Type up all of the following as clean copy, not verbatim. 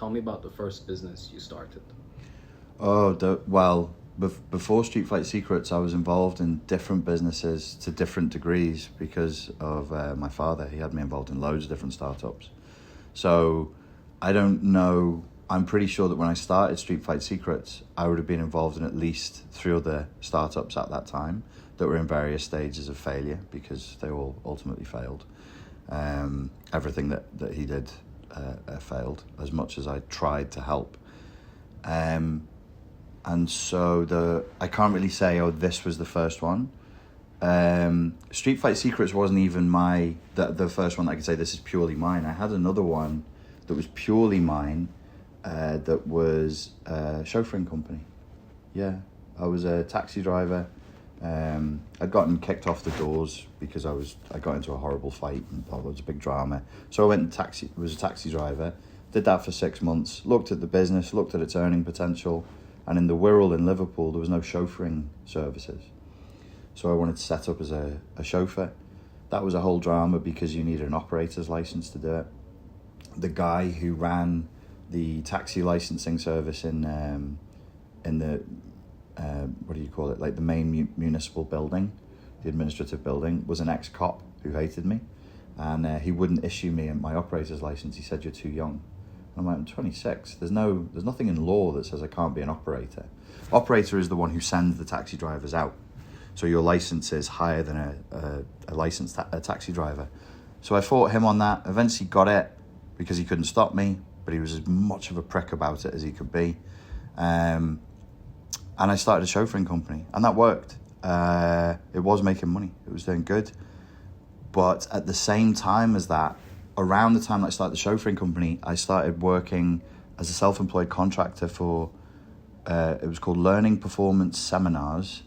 Tell me about the first business you started. Before Street Fight Secrets, I was involved in different businesses to different degrees because of my father. He had me involved in loads of different startups. So I don't know. I'm pretty sure that when I started Street Fight Secrets, I would have been involved in at least 3 other startups at that time that were in various stages of failure because they all ultimately failed. Everything that he did failed as much as I tried to help. And so I can't really say, this was the first one. Street Fight Secrets wasn't even the first one that I could say this is purely mine. I had another one that was purely mine, that was a chauffeuring company. Yeah, I was a taxi driver. I'd gotten kicked off the doors because I got into a horrible fight and there was a big drama. So I went and was a taxi driver, did that for 6 months, looked at the business, looked at its earning potential, and in the Wirral in Liverpool, there was no chauffeuring services. So I wanted to set up as a chauffeur. That was a whole drama because you needed an operator's license to do it. The guy who ran the taxi licensing service in the what do you call it? Like the main municipal building, the administrative building, was an ex-cop who hated me, and he wouldn't issue me my operator's license. He said, "You're too young." I'm like, I'm 26. There's nothing in law that says I can't be an operator. Operator is the one who sends the taxi drivers out. So your license is higher than a licensed taxi driver. So I fought him on that. Eventually got it because he couldn't stop me, but he was as much of a prick about it as he could be. And I started a chauffeuring company, and that worked. It was making money. It was doing good. But at the same time as that, around the time that I started the chauffeuring company, I started working as a self-employed contractor for, it was called Learning Performance Seminars,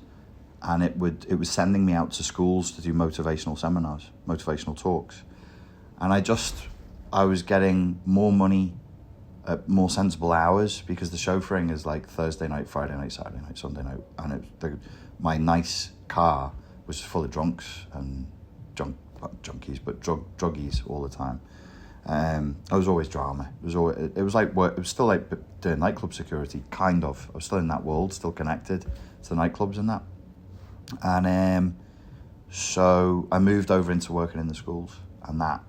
and it was sending me out to schools to do motivational seminars, motivational talks. And I was getting more money at more sensible hours because the chauffeuring is like Thursday night, Friday night, Saturday night, Sunday night, and my nice car was full of drunks and junkies, but druggies all the time. I was always drama. It was like work. It was still like doing nightclub security, kind of. I was still in that world, still connected to the nightclubs and that. And so I moved over into working in the schools, and that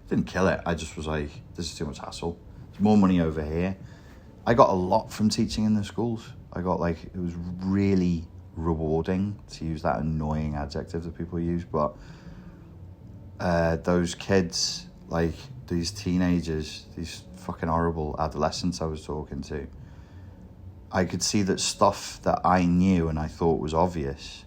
didn't kill it. I just was like, this is too much hassle. There's more money over here. I got a lot from teaching in the schools. It was really rewarding, to use that annoying adjective that people use, but those kids, like these teenagers, these fucking horrible adolescents I was talking to, I could see that stuff that I knew and I thought was obvious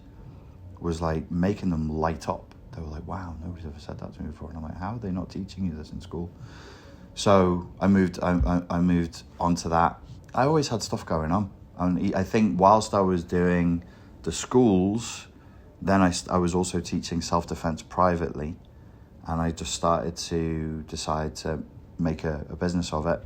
was like making them light up. They were like, wow, nobody's ever said that to me before. And I'm like, how are they not teaching you this in school? So I moved on to that. I always had stuff going on. And I think whilst I was doing the schools, then I was also teaching self-defense privately. And I just started to decide to make a business of it.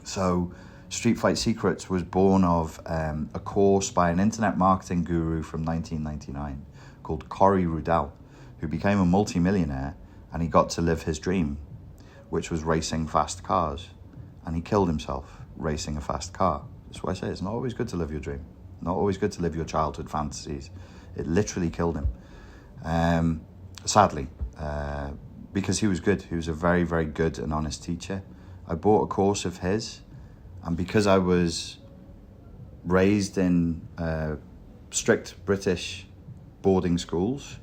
So Street Fight Secrets was born of a course by an internet marketing guru from 1999 called Corey Rudell, who became a multi-millionaire, and he got to live his dream, which was racing fast cars. And he killed himself racing a fast car. That's what I say. It's not always good to live your dream. Not always good to live your childhood fantasies. It literally killed him. Sadly, because he was good. He was a very, very good and honest teacher. I bought a course of his, and because I was raised in strict British boarding schools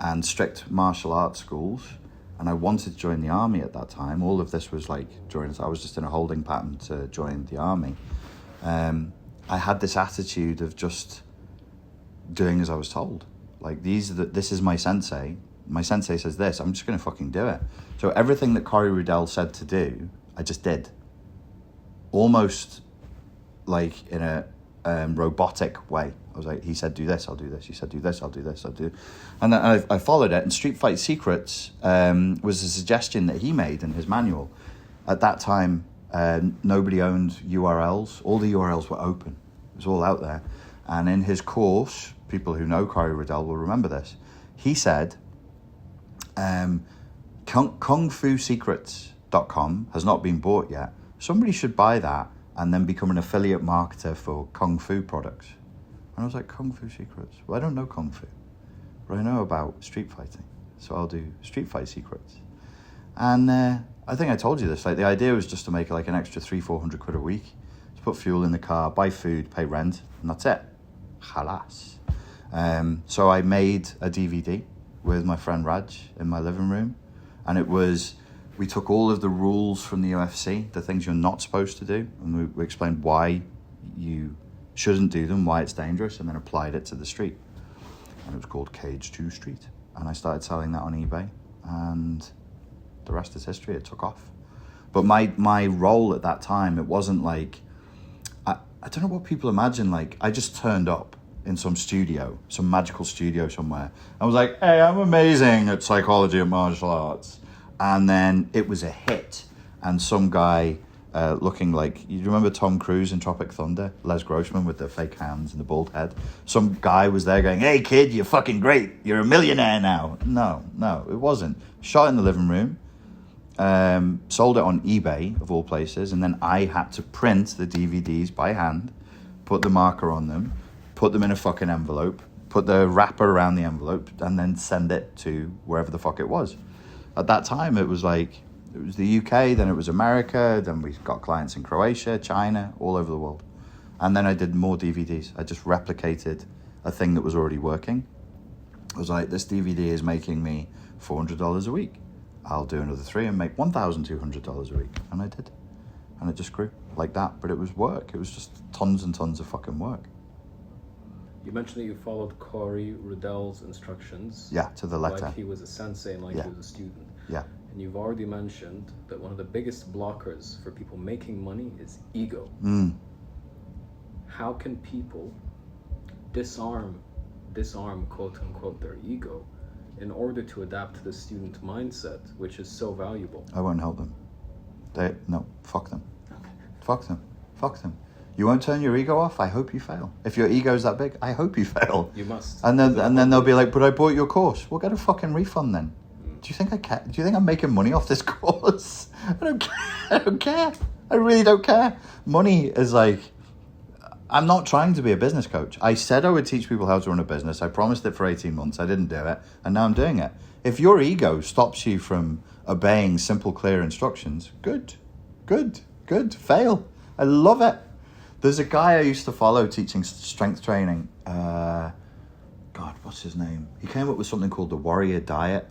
and strict martial arts schools, and I wanted to join the army at that time. All of this was like I was just in a holding pattern to join the army. I had this attitude of just doing as I was told. Like, this is my sensei. My sensei says this, I'm just going to fucking do it. So everything that Corey Rudell said to do, I just did. Almost like in a robotic way. I was like, he said do this, I'll do this. He said do this, I'll do this, I'll do. And then I followed it. And Street Fight Secrets was a suggestion that he made in his manual. At that time, nobody owned URLs. All the URLs were open. It was all out there. And in his course, people who know Corey Rudell will remember this. He said, kungfusecrets.com has not been bought yet, somebody should buy that and then become an affiliate marketer for Kung Fu products. And I was like, Kung Fu secrets? Well, I don't know Kung Fu, but I know about street fighting. So I'll do street fight secrets. And I think I told you this, like the idea was just to make like an extra 300-400 quid a week, to put fuel in the car, buy food, pay rent, and that's it. Halas. So I made a DVD with my friend Raj in my living room, and it was, we took all of the rules from the UFC, the things you're not supposed to do, and we explained why you shouldn't do them, why it's dangerous, and then applied it to the street. And it was called Cage 2 Street. And I started selling that on eBay, and the rest is history. It took off. But my role at that time, it wasn't like, I don't know what people imagine, like I just turned up in some studio, some magical studio somewhere. I was like, hey, I'm amazing at psychology and martial arts. And then it was a hit. And some guy looking like, you remember Tom Cruise in Tropic Thunder? Les Grossman with the fake hands and the bald head. Some guy was there going, hey kid, you're fucking great. You're a millionaire now. No, it wasn't. Shot in the living room. Sold it on eBay, of all places. And then I had to print the DVDs by hand, put the marker on them, put them in a fucking envelope, put the wrapper around the envelope, and then send it to wherever the fuck it was. At that time, it was like, it was the UK, then it was America, then we got clients in Croatia, China, all over the world. And then I did more DVDs. I just replicated a thing that was already working. I was like, this DVD is making me $400 a week. I'll do another 3 and make $1,200 a week. And I did. And it just grew like that. But it was work. It was just tons and tons of fucking work. You mentioned that you followed Corey Rudel's instructions. Yeah, to the letter. Like he was a sensei and like he was a student. Yeah. And you've already mentioned that one of the biggest blockers for people making money is ego. How can people disarm quote unquote their ego in order to adapt to the student mindset, which is so valuable? I won't help them. No, fuck them. Fuck them. You won't turn your ego off? I hope you fail. If your ego's that big, I hope you fail. You must. And then they'll be like, but I bought your course. Well, get a fucking refund then. Do you think I care? Do you think I'm making money off this course? I don't care. I really don't care. Money is like, I'm not trying to be a business coach. I said I would teach people how to run a business. I promised it for 18 months. I didn't do it. And now I'm doing it. If your ego stops you from obeying simple, clear instructions, good. Fail. I love it. There's a guy I used to follow teaching strength training. God, what's his name? He came up with something called the Warrior Diet.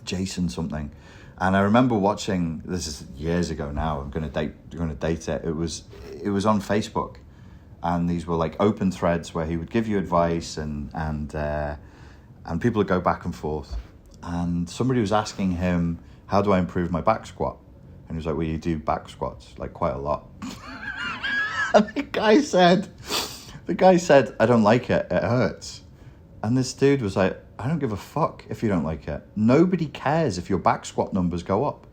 Jason something. And I remember watching, this is years ago now, I'm going to date it. It was on Facebook. And these were like open threads where he would give you advice and people would go back and forth. And somebody was asking him, how do I improve my back squat? And he was like, well, you do back squats, like quite a lot. And the guy said, I don't like it. It hurts. And this dude was like, I don't give a fuck if you don't like it. Nobody cares if your back squat numbers go up.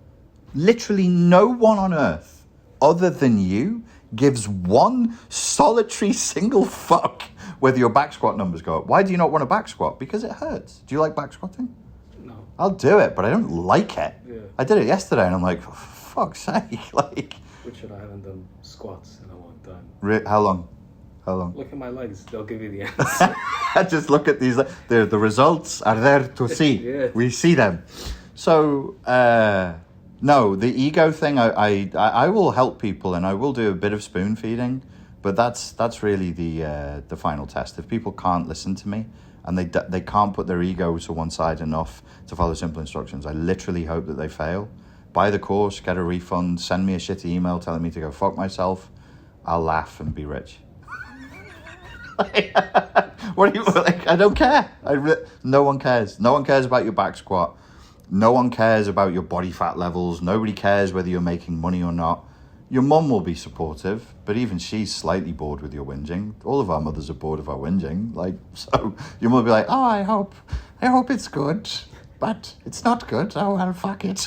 Literally no one on earth other than you gives one solitary single fuck whether your back squat numbers go up. Why do you not want a back squat? Because it hurts. Do you like back squatting? No. I'll do it, but I don't like it. Yeah. I did it yesterday and I'm like, for fuck's sake, like... Which I haven't done squats in a long time. How long? Look at my legs, they'll give you the answer. Just look at these, the results are there to see. Yeah. We see them. So, no, the ego thing, I will help people and I will do a bit of spoon feeding, but that's really the final test. If people can't listen to me and they can't put their ego to one side enough to follow simple instructions, I literally hope that they fail. Buy the course, get a refund, send me a shitty email telling me to go fuck myself. I'll laugh and be rich. What do you like? I don't care. No one cares. No one cares about your back squat. No one cares about your body fat levels. Nobody cares whether you're making money or not. Your mum will be supportive, but even she's slightly bored with your whinging. All of our mothers are bored of our whinging. So your mum will be like, oh, I hope it's good, but it's not good. Oh, well, fuck it.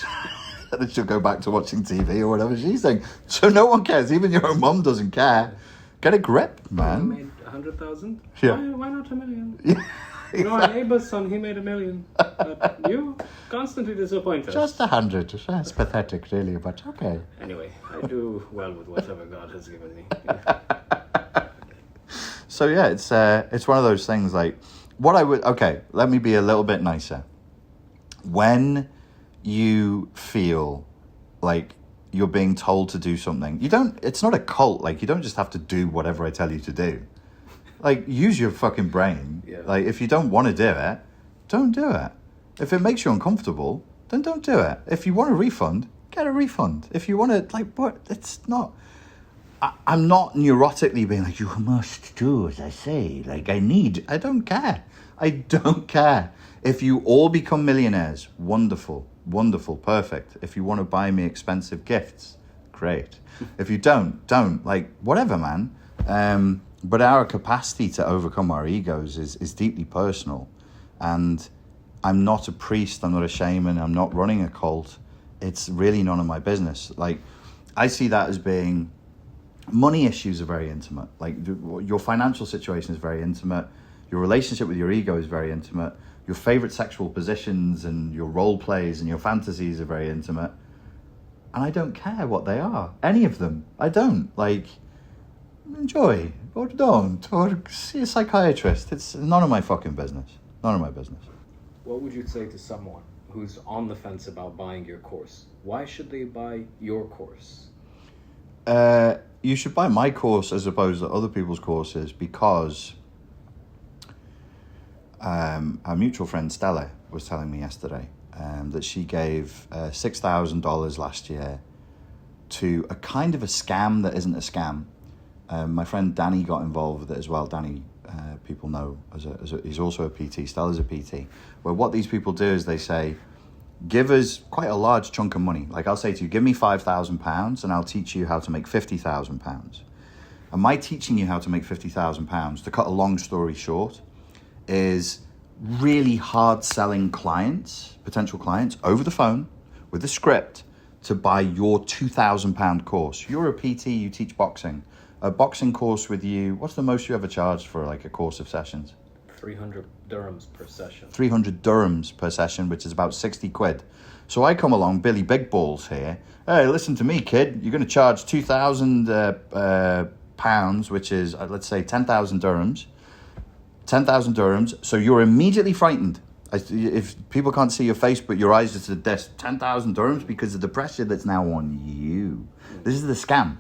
And then she'll go back to watching TV or whatever she's saying. So no one cares. Even your own mum doesn't care. Get a grip, man. You made 100,000? Yeah. Why not 1 million? Yeah. You know, our neighbor's son, he made 1 million. But you constantly disappoint us. Just 100. That's pathetic, really, but okay. Anyway, I do do well with whatever God has given me. So yeah, it's one of those things like what I would. Okay, let me be a little bit nicer. When you feel like you're being told to do something, it's not a cult. Like, you don't just have to do whatever I tell you to do. Like, use your fucking brain. Yeah. Like, if you don't want to do it, don't do it. If it makes you uncomfortable, then don't do it. If you want a refund, get a refund. If you want to, like, what? It's not... I'm not neurotically being like, you must do as I say. Like, I don't care. I don't care. If you all become millionaires, wonderful, wonderful, perfect. If you want to buy me expensive gifts, great. If you don't, like, whatever, man. But our capacity to overcome our egos is deeply personal. And I'm not a priest, I'm not a shaman, I'm not running a cult. It's really none of my business. Like, I see that as being... Money issues are very intimate. Like, your financial situation is very intimate. Your relationship with your ego is very intimate. Your favorite sexual positions and your role plays and your fantasies are very intimate. And I don't care what they are. Any of them. I don't. Like, enjoy or don't. Or see a psychiatrist. It's none of my fucking business. None of my business. What would you say to someone who's on the fence about buying your course? Why should they buy your course? You should buy my course as opposed to other people's courses because our mutual friend Stella was telling me yesterday that she gave $6,000 last year to a kind of a scam that isn't a scam. My friend Danny got involved with it as well. Danny, people know, he's also a PT. Stella's a PT. Where what these people do is they say, give us quite a large chunk of money. Like, I'll say to you, give me £5,000 and I'll teach you how to make £50,000. And my teaching you how to make £50,000, to cut a long story short, is really hard selling clients, potential clients, over the phone with a script to buy your £2,000 course. You're a PT, you teach boxing. A boxing course with you, what's the most you ever charged for like a course of sessions? 300 dirhams per session. 300 dirhams per session, which is about 60 quid. So I come along, Billy Big Balls here. Hey, listen to me, kid. You're going to charge 2,000 pounds, which is, let's say, 10,000 dirhams. 10,000 dirhams. So you're immediately frightened. If people can't see your face, but your eyes just at this, 10,000 dirhams because of the pressure that's now on you. This is the scam.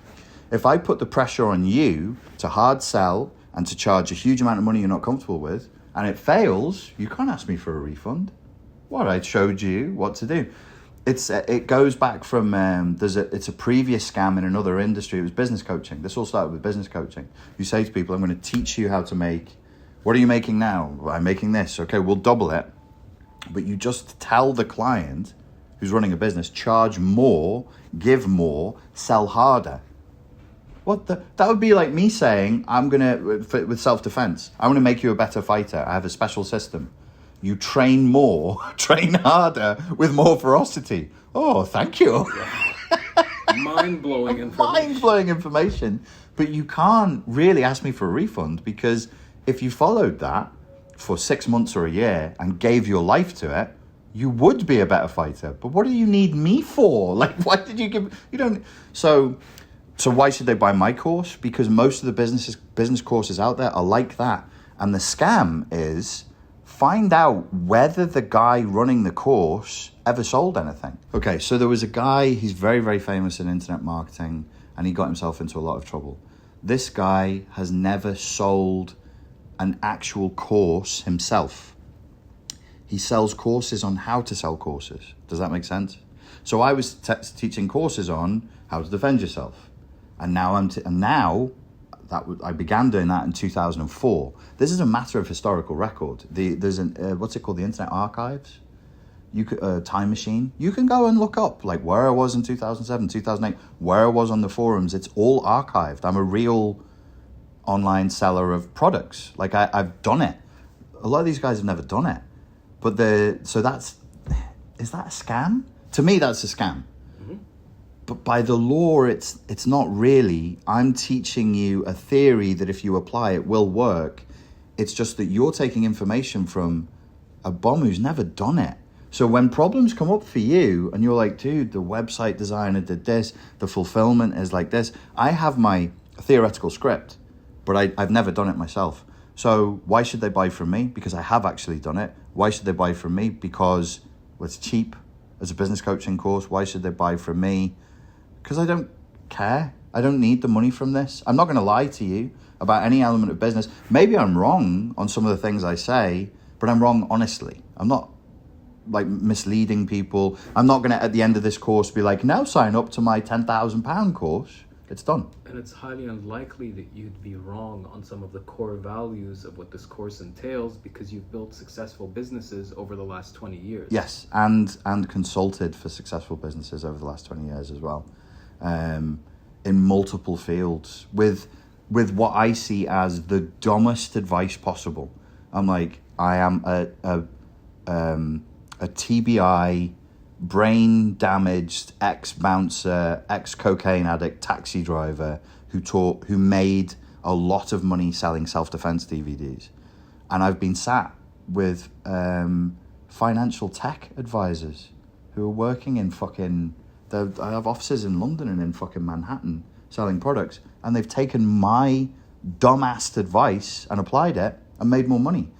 If I put the pressure on you to hard sell and to charge a huge amount of money you're not comfortable with, and it fails, you can't ask me for a refund. What? I showed you what to do. It goes back from, it's a previous scam in another industry. It was business coaching. This all started with business coaching. You say to people, I'm going to teach you how to make, what are you making now? Well, I'm making this. Okay, we'll double it. But you just tell the client who's running a business, charge more, give more, sell harder. That would be like me saying, with self-defense, I'm going to make you a better fighter. I have a special system. You train more, train harder with more ferocity. Oh, thank you. Yeah. Mind-blowing information. Mind-blowing information. But you can't really ask me for a refund because if you followed that for 6 months or a year and gave your life to it, you would be a better fighter. But what do you need me for? Like, why did you give... You don't... So why should they buy my course? Because most of the business courses out there are like that. And the scam is find out whether the guy running the course ever sold anything. Okay, so there was a guy, he's very, very famous in internet marketing, and he got himself into a lot of trouble. This guy has never sold an actual course himself. He sells courses on how to sell courses. Does that make sense? So I was teaching courses on how to defend yourself. And now I began doing that in 2004. This is a matter of historical record. There's what's it called? The Internet Archives. You could time machine. You can go and look up like where I was in 2007, 2008, where I was on the forums. It's all archived. I'm a real online seller of products. Like I've done it. A lot of these guys have never done it. But is that a scam? To me, that's a scam. But by the law, it's not really. I'm teaching you a theory that if you apply it will work. It's just that you're taking information from a bum who's never done it. So when problems come up for you and you're like, dude, the website designer did this, the fulfillment is like this. I have my theoretical script, but I've never done it myself. So why should they buy from me? Because I have actually done it. Why should they buy from me? Because it's cheap as a business coaching course. Why should they buy from me? Because I don't care. I don't need the money from this. I'm not going to lie to you about any element of business. Maybe I'm wrong on some of the things I say, but I'm wrong honestly. I'm not like misleading people. I'm not going to, at the end of this course, be like, now sign up to my £10,000 course. It's done. And it's highly unlikely that you'd be wrong on some of the core values of what this course entails, because you've built successful businesses over the last 20 years. Yes, and consulted for successful businesses over the last 20 years as well, in multiple fields, with what I see as the dumbest advice possible. I'm like, I am a TBI, brain damaged ex-bouncer, ex-cocaine addict taxi driver who made a lot of money selling self-defense DVDs. And I've been sat with financial tech advisors who are working in I have offices in London and in fucking Manhattan selling products, and they've taken my dumbass advice and applied it and made more money.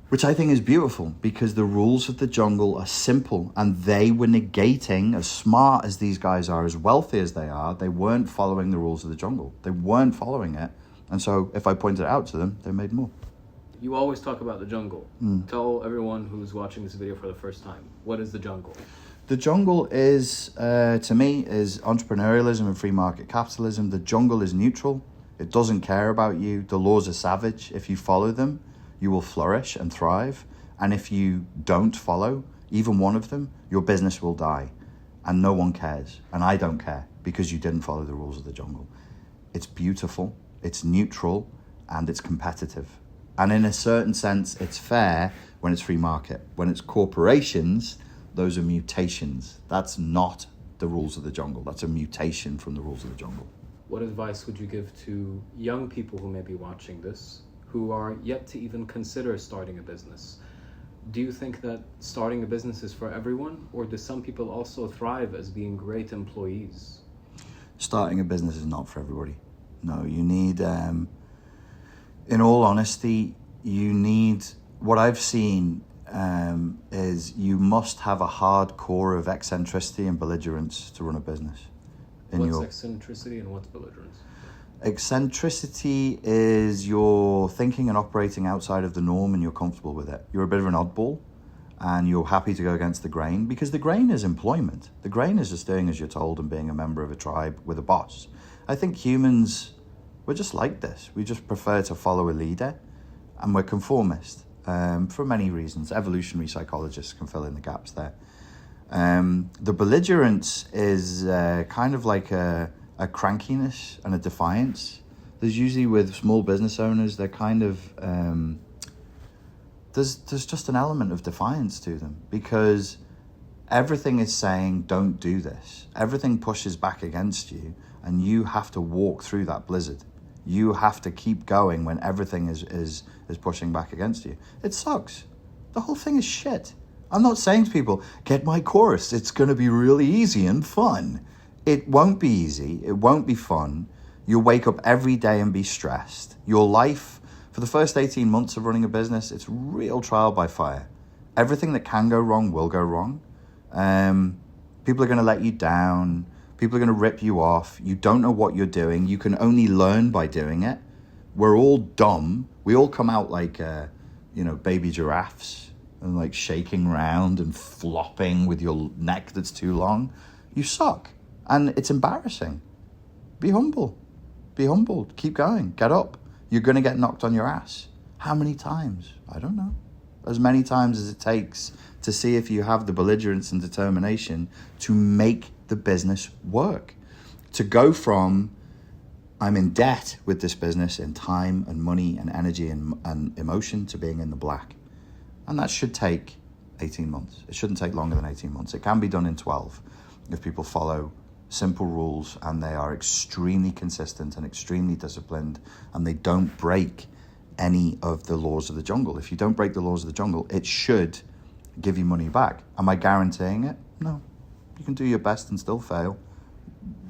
Which I think is beautiful, because the rules of the jungle are simple, and they were negating, as smart as these guys are, as wealthy as they are, they weren't following the rules of the jungle. They weren't following it. And so if I pointed it out to them, they made more. You always talk about the jungle. Tell everyone who's watching this video for the first time, what is the jungle? The jungle is, to me, is entrepreneurialism and free market capitalism. The jungle is neutral. It doesn't care about you. The laws are savage. If you follow them, you will flourish and thrive. And if you don't follow even one of them, your business will die. And no one cares. And I don't care, because you didn't follow the rules of the jungle. It's beautiful, it's neutral, and it's competitive. And in a certain sense, it's fair when it's free market. When it's corporations, those are mutations. That's not the rules of the jungle. That's a mutation from the rules of the jungle. What advice would you give to young people who may be watching this, who are yet to even consider starting a business? Do you think that starting a business is for everyone, or do some people also thrive as being great employees? Starting a business is not for everybody. No, you need, in all honesty, what I've seen is you must have a hard core of eccentricity and belligerence to run a business. What's eccentricity and what's belligerence? Eccentricity is you're thinking and operating outside of the norm and you're comfortable with it. You're a bit of an oddball and you're happy to go against the grain, because the grain is employment. The grain is just doing as you're told and being a member of a tribe with a boss. I think humans, we're just like this. We just prefer to follow a leader, and we're conformist for many reasons. Evolutionary psychologists can fill in the gaps there. The belligerence is kind of like a crankiness and a defiance. There's usually, with small business owners, they're kind of there's just an element of defiance to them, because everything is saying don't do this. Everything pushes back against you, and you have to walk through that blizzard. You have to keep going when everything is pushing back against you. It sucks. The whole thing is shit. I'm not saying to people, get my course, it's going to be really easy and fun. It won't be easy. It won't be fun. You'll wake up every day and be stressed. Your life, for the first 18 months of running a business, it's real trial by fire. Everything that can go wrong will go wrong. People are going to let you down. People are going to rip you off. You don't know what you're doing. You can only learn by doing it. We're all dumb. We all come out like, baby giraffes, and like shaking around and flopping with your neck that's too long. You suck. And it's embarrassing. Be humble. Be humbled. Keep going. Get up. You're going to get knocked on your ass. How many times? I don't know. As many times as it takes to see if you have the belligerence and determination to make the business work. To go from, I'm in debt with this business in time and money and energy and emotion, to being in the black. And that should take 18 months. It shouldn't take longer than 18 months. It can be done in 12 if people follow simple rules and they are extremely consistent and extremely disciplined, and they don't break any of the laws of the jungle. If you don't break the laws of the jungle, it should give you money back. Am I guaranteeing it? No. You can do your best and still fail.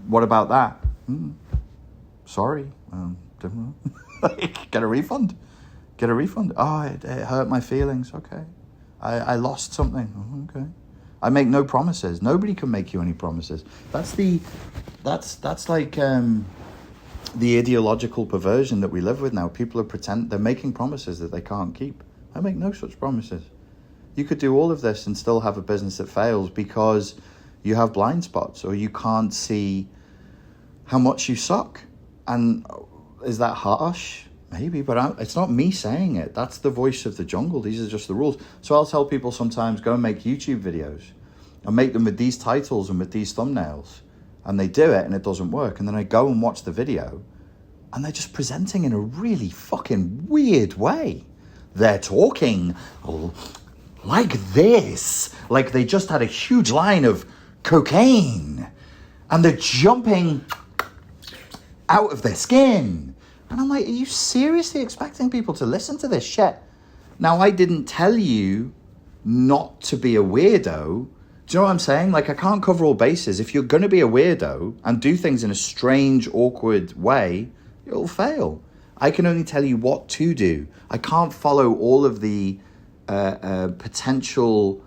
What about that? Sorry. Get a refund. Get a refund. Oh, it hurt my feelings. Okay. I lost something. Okay. I make no promises. Nobody can make you any promises. That's like the ideological perversion that we live with now. People they're making promises that they can't keep. I make no such promises. You could do all of this and still have a business that fails because you have blind spots or you can't see how much you suck. And is that harsh? Maybe, but it's not me saying it. That's the voice of the jungle. These are just the rules. So I'll tell people sometimes, go and make YouTube videos and make them with these titles and with these thumbnails. And they do it and it doesn't work. And then I go and watch the video and they're just presenting in a really fucking weird way. They're talking like this, like they just had a huge line of cocaine and they're jumping out of their skin. And I'm like, are you seriously expecting people to listen to this shit? Now, I didn't tell you not to be a weirdo. Do you know what I'm saying? Like, I can't cover all bases. If you're going to be a weirdo and do things in a strange, awkward way, you'll fail. I can only tell you what to do. I can't follow all of the potential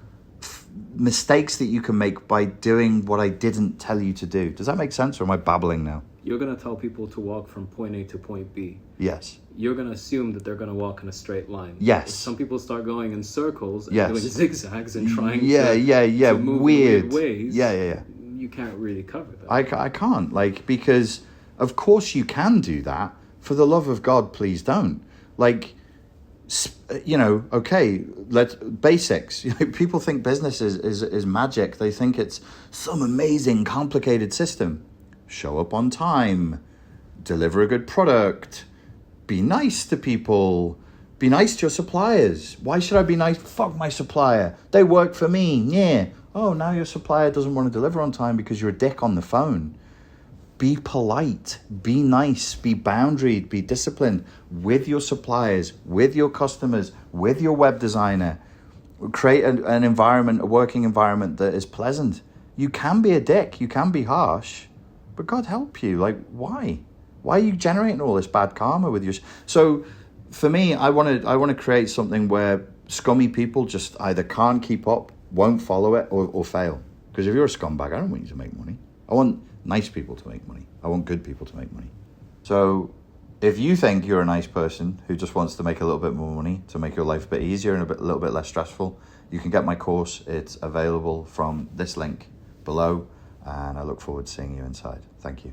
mistakes that you can make by doing what I didn't tell you to do. Does that make sense, or am I babbling now? You're going to tell people to walk from point A to point B. Yes. You're going to assume that they're going to walk in a straight line. Yes. If some people start going in circles and yes. doing zigzags and trying to move weird in weird ways. Yeah. You can't really cover that. I can't, like, because of course you can do that. For the love of God, please don't. Like, you know, okay, basics. People think business is magic. They think it's some amazing, complicated system. Show up on time, deliver a good product, be nice to people, be nice to your suppliers. Why should I be nice? Fuck my supplier. They work for me. Yeah. Oh, now your supplier doesn't want to deliver on time because you're a dick on the phone. Be polite, be nice, be boundaried, be disciplined with your suppliers, with your customers, with your web designer. Create an environment, a working environment that is pleasant. You can be a dick, you can be harsh, but God help you. Like, why? Why are you generating all this bad karma with your... So for me, I want to create something where scummy people just either can't keep up, won't follow it, or fail. Because if you're a scumbag, I don't want you to make money. I want nice people to make money. I want good people to make money. So if you think you're a nice person who just wants to make a little bit more money to make your life a bit easier and a little bit less stressful, you can get my course. It's available from this link below, and I look forward to seeing you inside. Thank you.